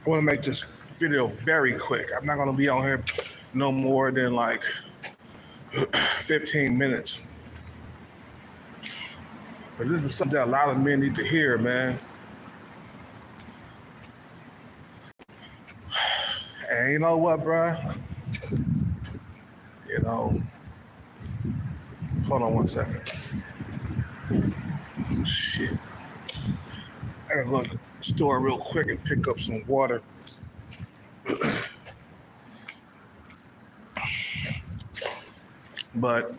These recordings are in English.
I want to make this video very quick. I'm not going to be on here no more than like 15 minutes. But this is something that a lot of men need to hear, man. And you know what, bro? You know, hold on one second. Shit. I gotta go to the store real quick and pick up some water. But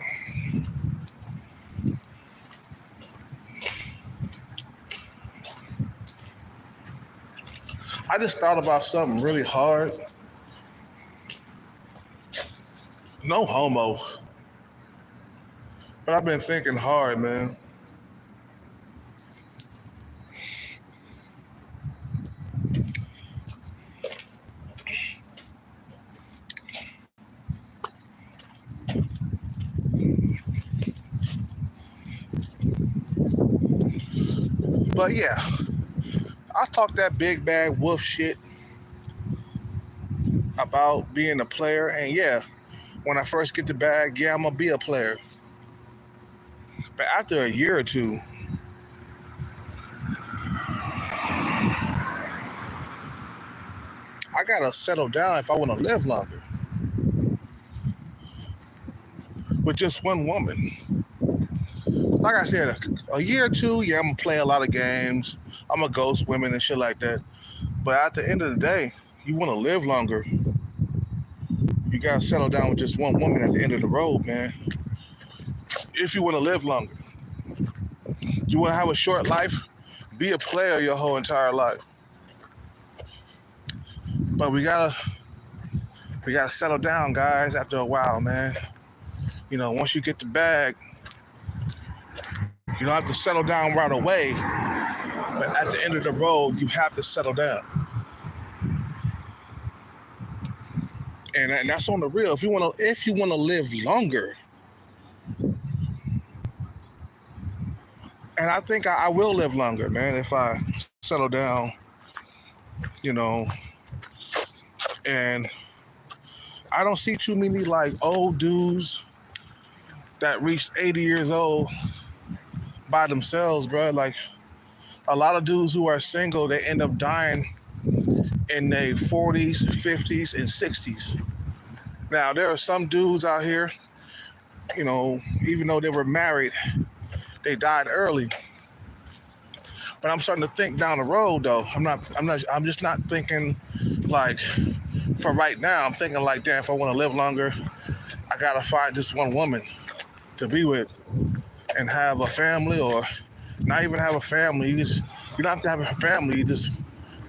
I just thought about something really hard. No homo. But I've been thinking hard, man. But yeah, I talk that big bad wolf shit about being a player, and yeah, when I first get the bag, yeah, I'm gonna be a player. But after a year or two, I gotta settle down if I want to live longer with just one woman. Like I said, a year or two, yeah, I'm gonna play a lot of games. I'm gonna ghost women and shit like that. But at the end of the day, you want to live longer. You gotta settle down with just one woman at the end of the road, man. If you want to live longer, you want to have a short life, be a player your whole entire life. But we gotta settle down, guys. After a while, man. You know, once you get the bag, you don't have to settle down right away. But at the end of the road, you have to settle down. And that's on the real. If you want to live longer, and I think I will live longer, man, if I settle down, you know. And I don't see too many like old dudes that reached 80 years old by themselves, bro. Like a lot of dudes who are single, they end up dying in their 40s, 50s, and 60s. Now, there are some dudes out here, you know, even though they were married, they died early. But I'm starting to think down the road, though. I'm just not thinking like for right now. I'm thinking like, damn, if I want to live longer, I gotta find just one woman to be with and have a family, or not even have a family. You don't have to have a family. You just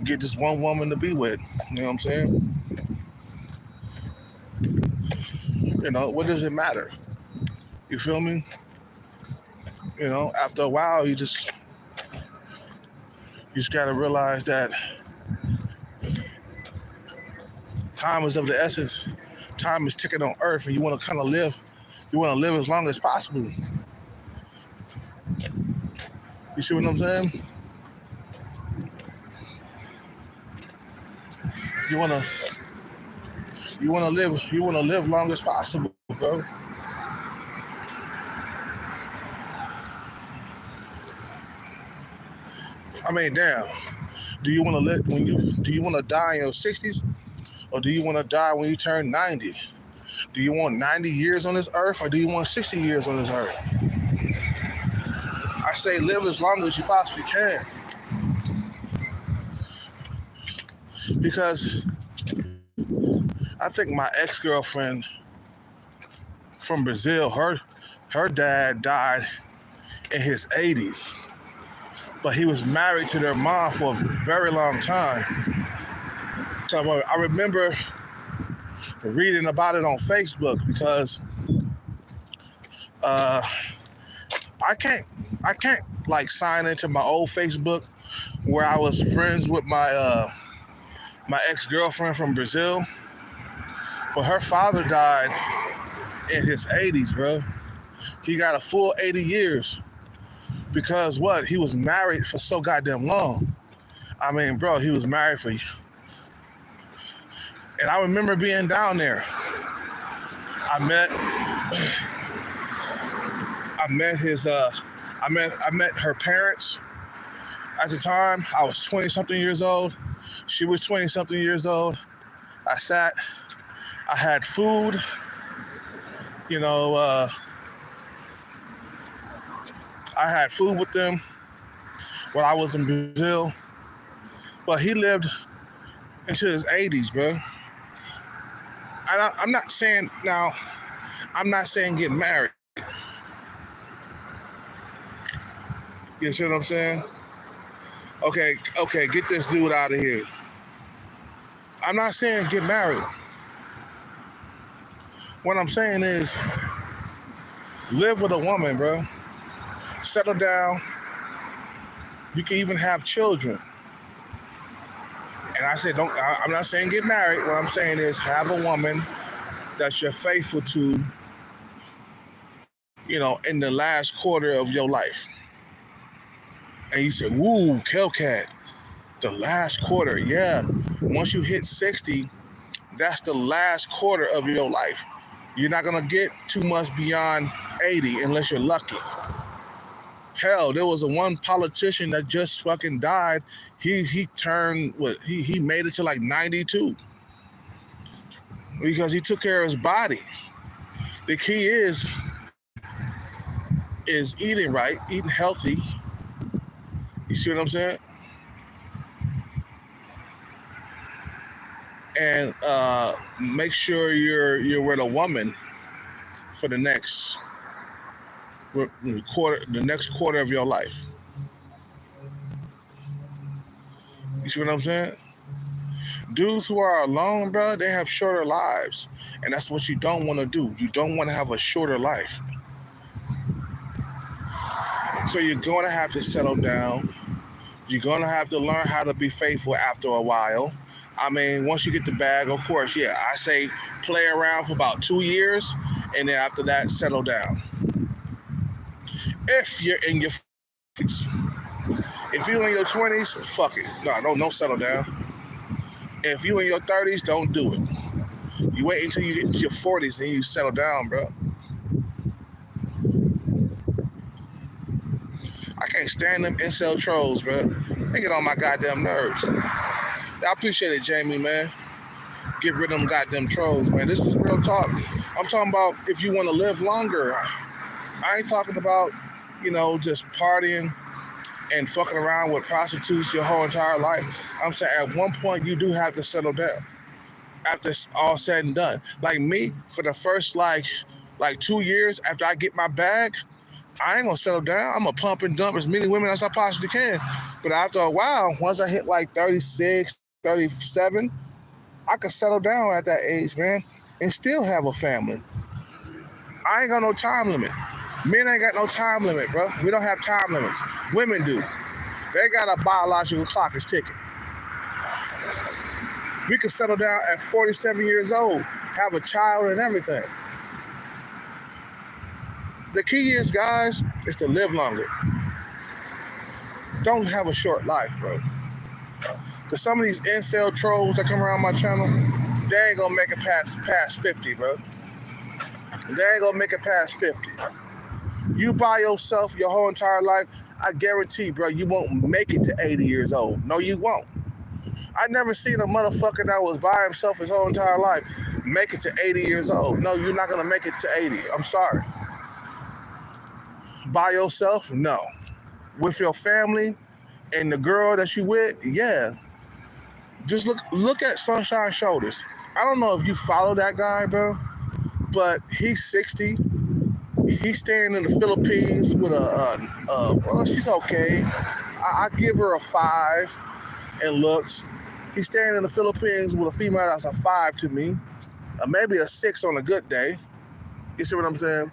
get just one woman to be with. You know what I'm saying? You know, what does it matter? You feel me? You know, after a while, you just gotta realize that time is of the essence. Time is ticking on Earth, and you want to kind of live. You want to live as long as possible. You see what I'm saying? You want to live long as possible, bro. I mean, damn. Do you want to live do you want to die in your 60s, or do you want to die when you turn 90? Do you want 90 years on this earth, or do you want 60 years on this earth? I say live as long as you possibly can. Because I think my ex-girlfriend from Brazil, her dad died in his 80s. But he was married to their mom for a very long time. So I remember reading about it on Facebook, because I can't like sign into my old Facebook where I was friends with my my ex-girlfriend from Brazil. But her father died in his 80s, bro. He got a full 80 years. Because what? He was married for so goddamn long. I mean, bro, he was married for And I remember being down there. I met her parents. At the time, I was 20 something years old. She was 20 something years old. I had food, I had food with them while I was in Brazil. But he lived into his 80s, bro. I'm not saying get married. You see what I'm saying? Okay, get this dude out of here. I'm not saying get married. What I'm saying is live with a woman, bro. Settle down. You can even have children. And I said, I'm not saying get married. What I'm saying is have a woman that you're faithful to, in the last quarter of your life. And you say, woo, Kelcat, the last quarter. Yeah, once you hit 60, that's the last quarter of your life. You're not going to get too much beyond 80 unless you're lucky. Hell, there was one politician that just fucking died. He turned, he made it to like 92 because he took care of his body. The key is eating right, eating healthy. You see what I'm saying? And make sure you're with a woman for the next quarter of your life. You see what I'm saying? Dudes who are alone, bro, they have shorter lives, and that's what you don't want to do. You don't want to have a shorter life. So you're going to have to settle down. You're going to have to learn how to be faithful after a while. I mean, once you get the bag, of course, yeah, I say play around for about 2 years, and then after that, settle down. If you're in your 40s. If you're in your 20s, fuck it. No, don't settle down. If you're in your 30s, don't do it. You wait until you get into your 40s and you settle down, bro. I can't stand them incel trolls, bro. They get on my goddamn nerves. I appreciate it, Jamie, man. Get rid of them goddamn trolls, man. This is real talk. I'm talking about if you want to live longer. I ain't talking about, just partying and fucking around with prostitutes your whole entire life. I'm saying at one point you do have to settle down after it's all said and done. Like me, for the first like 2 years after I get my bag, I ain't gonna settle down. I'm gonna pump and dump as many women as I possibly can. But after a while, once I hit like 36, 37, I can settle down at that age, man, and still have a family. I ain't got no time limit. Men ain't got no time limit, bro. We don't have time limits. Women do. They got a biological clock is ticking. We can settle down at 47 years old, have a child and everything. The key is, guys, is to live longer. Don't have a short life, bro. Because some of these incel trolls that come around my channel, they ain't gonna make it past 50, bro. They ain't gonna make it past 50. You by yourself your whole entire life, I guarantee, bro, you won't make it to 80 years old. No, you won't. I never seen a motherfucker that was by himself his whole entire life make it to 80 years old. No, you're not gonna make it to 80. I'm sorry. By yourself? No. With your family and the girl that you with? Yeah. Just look at Sunshine Shoulders. I don't know if you follow that guy, bro, but he's 60. He's staying in the Philippines with well, she's okay. I give her a 5 in looks. He's staying in the Philippines with a female that's a 5 to me. Maybe a 6 on a good day. You see what I'm saying?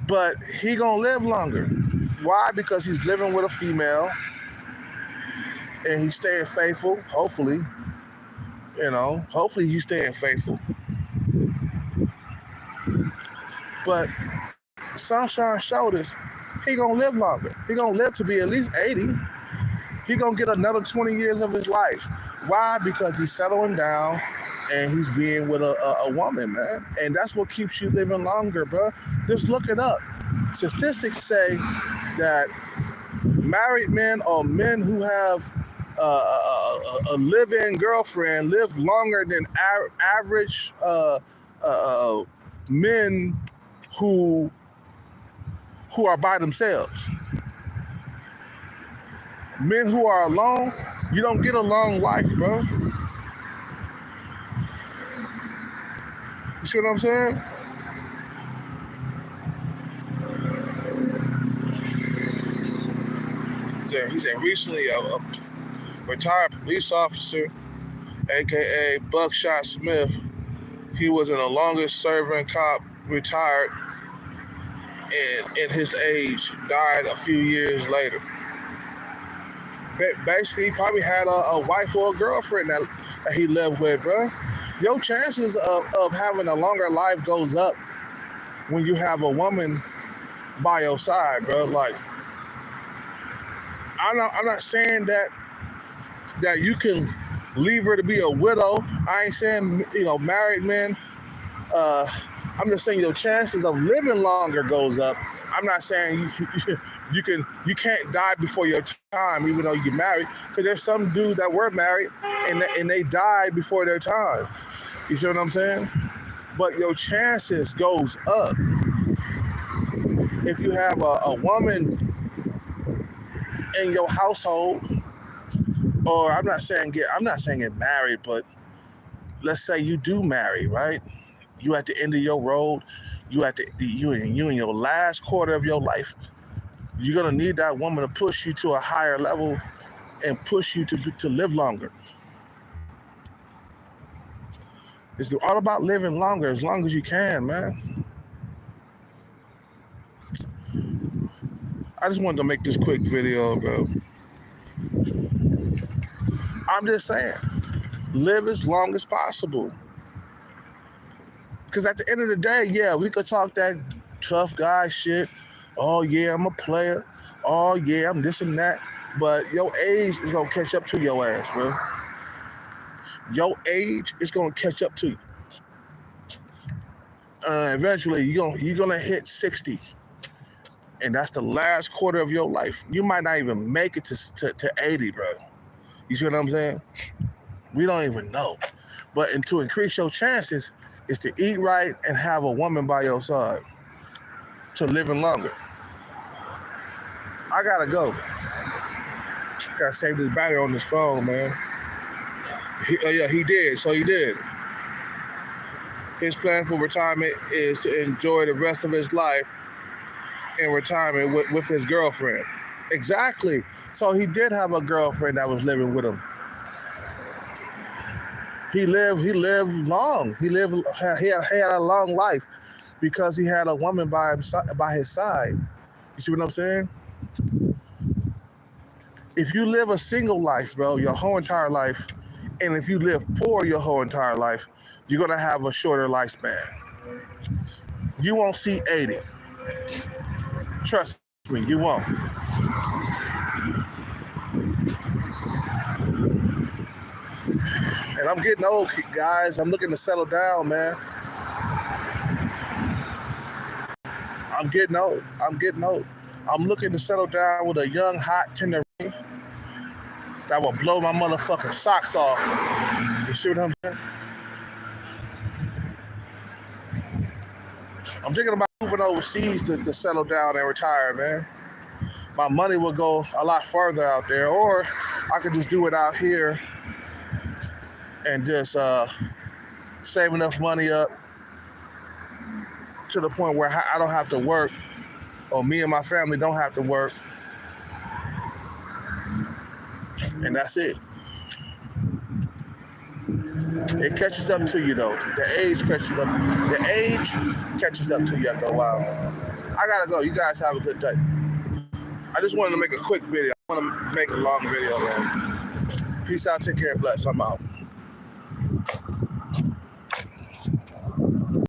But he gonna live longer. Why? Because he's living with a female and he's staying faithful, hopefully. Hopefully he's staying faithful. But Sunshine Shoulders, he gonna live longer. He gonna live to be at least 80. He gonna get another 20 years of his life. Why? Because he's settling down. and he's being with a woman, man. And that's what keeps you living longer, bro. Just look it up. Statistics say that married men or men who have a live-in girlfriend live longer than average men who are by themselves. Men who are alone, you don't get a long life, bro. You see what I'm saying? He said recently a retired police officer, aka Buckshot Smith, he was in the longest serving cop, retired, and in his age, died a few years later. Basically, he probably had a wife or a girlfriend that he lived with, bro. Your chances of having a longer life goes up when you have a woman by your side, bro. Like, I'm not saying that you can leave her to be a widow. I ain't saying, married men. I'm just saying your chances of living longer goes up. I'm not saying you can't die before your time, even though you're married, because there's some dudes that were married and they died before their time. You see what I'm saying? But your chances goes up if you have a woman in your household, or I'm not saying get married, but let's say you do marry, right? You at the end of your road, you in your last quarter of your life. You're gonna need that woman to push you to a higher level and push you to live longer. It's all about living longer as long as you can, man. I just wanted to make this quick video, bro. I'm just saying, live as long as possible. Because at the end of the day, yeah, we could talk that tough guy shit. Oh, yeah, I'm a player. Oh, yeah, I'm this and that. But your age is going to catch up to your ass, bro. Your age is going to catch up to you. Eventually, you're gonna hit 60. And that's the last quarter of your life. You might not even make it to 80, bro. You see what I'm saying? We don't even know. But to increase your chances is to eat right and have a woman by your side to living longer. I gotta go. Gotta save this battery on this phone, man. He did. So he did. His plan for retirement is to enjoy the rest of his life in retirement with his girlfriend. Exactly. So he did have a girlfriend that was living with him. He lived long. He had a long life because he had a woman by his side. You see what I'm saying? If you live a single life, bro, your whole entire life, and if you live poor your whole entire life, you're gonna have a shorter lifespan. You won't see 80. Trust me, you won't. And I'm getting old, guys. I'm looking to settle down, man. I'm getting old. I'm looking to settle down with a young, hot, tender that will blow my motherfucking socks off. You see what I'm saying? I'm thinking about moving overseas to settle down and retire, man. My money will go a lot further out there, or I could just do it out here and just save enough money up to the point where I don't have to work, or me and my family don't have to work, and that's it. It catches up to you, though. The age catches up to you after a while. I gotta go. You guys have a good day. I just wanted to make a quick video. I want to make a long video, man. Peace out. Take care. Bless. I'm out.